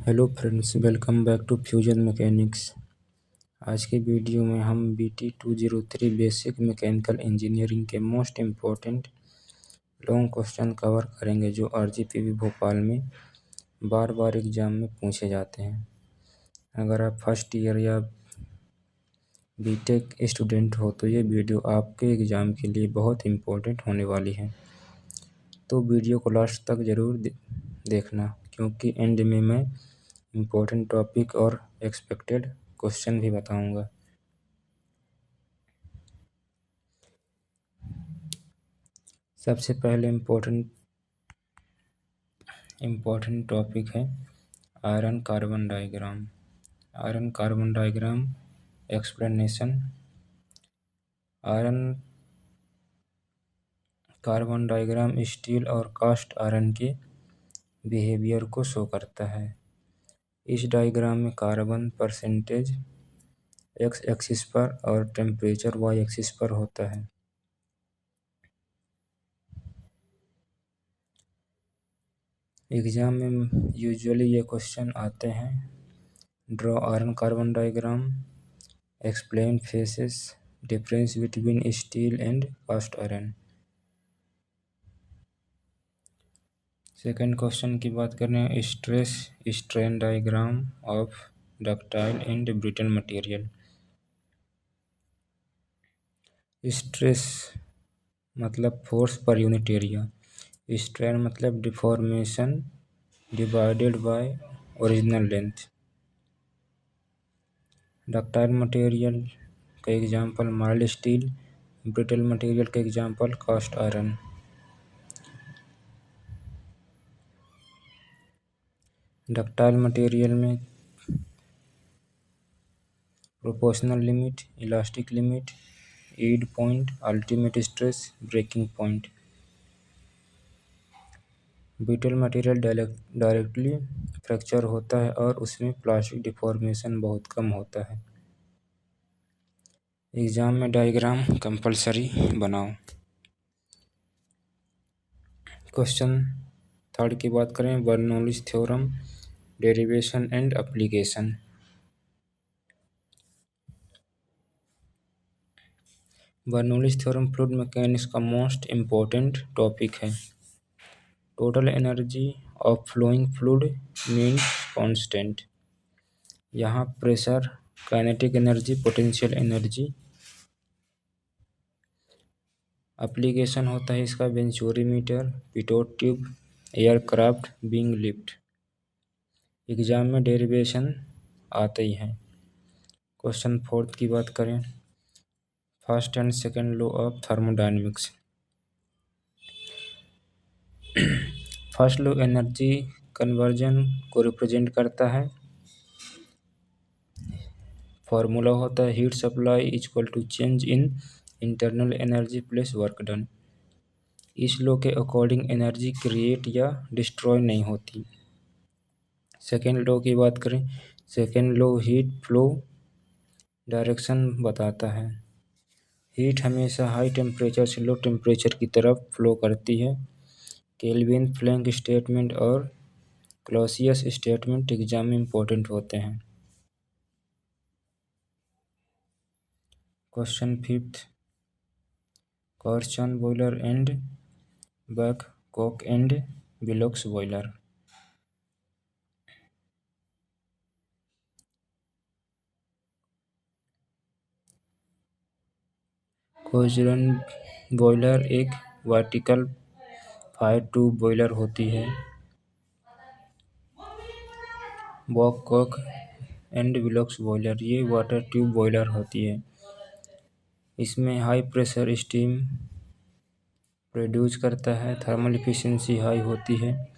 Hello friends, welcome back to fusion mechanics. आज के वीडियो में हम BT 203 बेसिक मैकेनिकल इंजीनियरिंग के most important long question cover करेंगे जो RGPV भोपाल में बार बार एग्ज़ाम में पूछे जाते हैं। अगर आप फर्स्ट ईयर या बीटेक स्टूडेंट हो तो ये वीडियो आपके एग्ज़ाम के लिए बहुत इम्पोर्टेंट होने वाली है, तो वीडियो को लास्ट तक ज़रूर देखना, क्योंकि एंड में मैं इम्पोर्टेंट टॉपिक और एक्सपेक्टेड क्वेश्चन भी बताऊंगा। सबसे पहले इम्पोर्टेंट टॉपिक है iron carbon diagram. Iron carbon diagram explanation. Iron carbon diagram steel और कास्ट आयरन के बिहेवियर को शो करता है। इस डायग्राम में कार्बन परसेंटेज एक्स एक्सिस पर और टेम्परेचर वाई एक्सिस पर होता है। एग्ज़ाम में यूजुअली ये क्वेश्चन आते हैं। Draw iron carbon diagram, explain phases, difference between steel and cast iron. Second question की बात करें, stress strain diagram of ductile and brittle material. Stress मतलब force per unit area, strain मतलब deformation divided by original length. Ductile material का example mild steel, brittle material का example cast iron. Ductile material में proportional limit, elastic limit, yield point, ultimate stress, breaking point. Brittle material directly fracture होता है और उसमें plastic deformation बहुत कम होता है। एग्जाम में डायग्राम कंपलसरी बनाओ। क्वेश्चन थर्ड की बात करें, Bernoulli's theorem, derivation and application. Bernoulli's theorem fluid mechanics का मोस्ट इम्पोर्टेंट टॉपिक है। Total energy of flowing fluid means constant. यहाँ pressure, kinetic energy, potential energy. Application होता है इसका venturimeter, Pitot tube, aircraft, wing lift. Exam में derivation आते ही हैं। क्वेश्चन फोर्थ की बात करें, first and second law of thermodynamics. First law energy conversion को रिप्रेजेंट करता है। फॉर्मूला होता है heat supply equal to change in internal energy plus work done. इस लॉ के अकॉर्डिंग एनर्जी क्रिएट या डिस्ट्रॉय नहीं होती। सेकेंड लॉ की बात करें, second law heat flow direction बताता है। हीट हमेशा हाई टेम्परेचर से लो टेम्परेचर की तरफ फ्लो करती है। केल्विन, प्लैंक स्टेटमेंट और क्लॉसियस स्टेटमेंट एग्जाम में इम्पोर्टेंट होते हैं। Question fifth, Cochran boiler and Babcock and Wilcox boiler. Cochran boiler एक वर्टिकल फायर ट्यूब बॉयलर होती है। बैककॉक एंड विलोक्स बॉयलर ये वाटर ट्यूब बॉयलर होती है। इसमें हाई प्रेशर स्टीम प्रोड्यूस करता है, थर्मल इफिशिएंसी हाई होती है।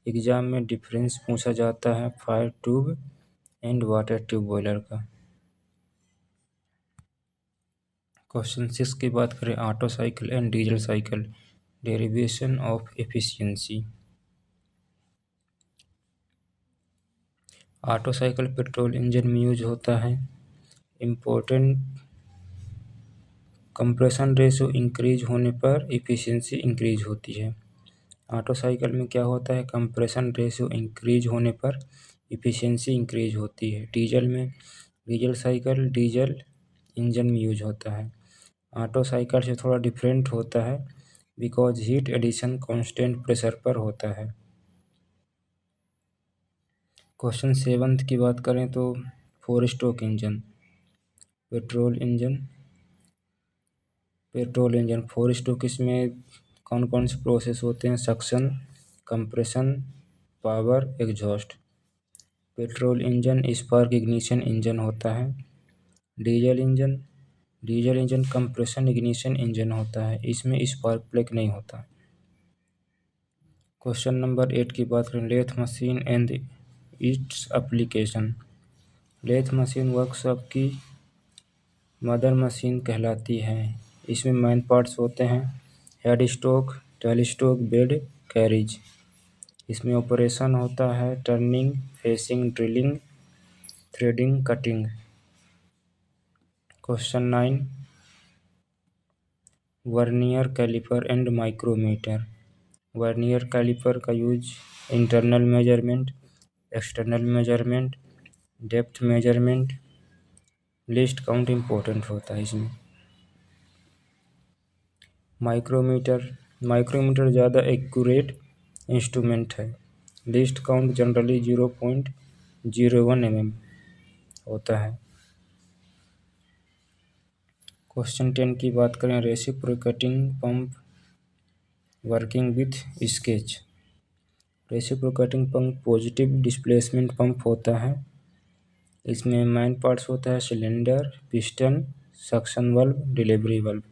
एग्जाम में डिफरेंस पूछा जाता है fire tube and water tube boiler का। क्वेश्चन 6 की बात करें, auto cycle and diesel cycle, derivation of efficiency. Auto cycle petrol engine में यूज होता है। इम्पोर्टेंट, कंप्रेशन रेशो इंक्रीज होने पर एफिशिएंसी इंक्रीज होती है। ऑटो साइकिल में क्या होता है, कंप्रेशन रेशो इंक्रीज होने पर इफ़िशियंसी इंक्रीज होती है। डीजल में डीजल साइकिल डीजल इंजन में यूज होता है। ऑटो साइकिल से थोड़ा डिफरेंट होता है because heat addition constant pressure पर होता है। क्वेश्चन 7 की बात करें तो 4 stroke engine. Petrol engine 4 stroke, इसमें कौन कौन से प्रोसेस होते हैं? Suction, compression, power, exhaust. Petrol engine spark ignition engine होता है। Diesel engine compression ignition engine होता है, इसमें स्पार्क प्लग नहीं होता। क्वेश्चन नंबर 8 की बात करें, lathe machine and its application. Lathe machine workshop की मदर मशीन कहलाती है। इसमें मेन पार्ट्स होते हैं head stock, tail stock, bed, carriage. इसमें ऑपरेशन होता है turning, facing, drilling, threading, cutting. Question 9, vernier caliper and micrometer. Vernier caliper का use internal measurement, external measurement, depth measurement, least count important होता है इसमें। Micrometer ज़्यादा एक्यूरेट इंस्ट्रूमेंट है। Least count generally 0.01 mm होता है। क्वेश्चन 10 की बात करें, reciprocating pump working with sketch. Reciprocating pump positive displacement pump होता है। इसमें मेन पार्ट्स होता है cylinder, piston, suction valve, delivery valve.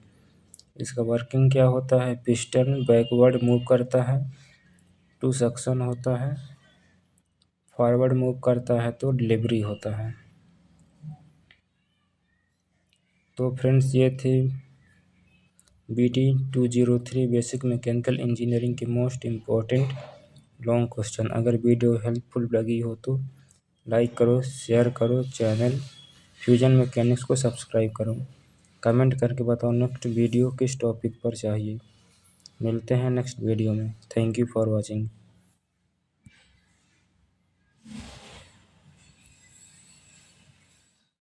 इसका वर्किंग क्या होता है? पिस्टन बैकवर्ड मूव करता है टू सक्शन होता है, फॉरवर्ड मूव करता है तो डिलीवरी होता है। तो फ्रेंड्स, ये थे BT 203 बेसिक मैकेनिकल इंजीनियरिंग के मोस्ट इम्पोर्टेंट लॉन्ग क्वेश्चन। अगर वीडियो हेल्पफुल लगी हो तो लाइक करो, शेयर करो, चैनल फ्यूजन मैकेनिक्स को सब्सक्राइब करो। कमेंट करके बताओ नेक्स्ट वीडियो किस टॉपिक पर चाहिए। मिलते हैं नेक्स्ट वीडियो में। Thank you for watching.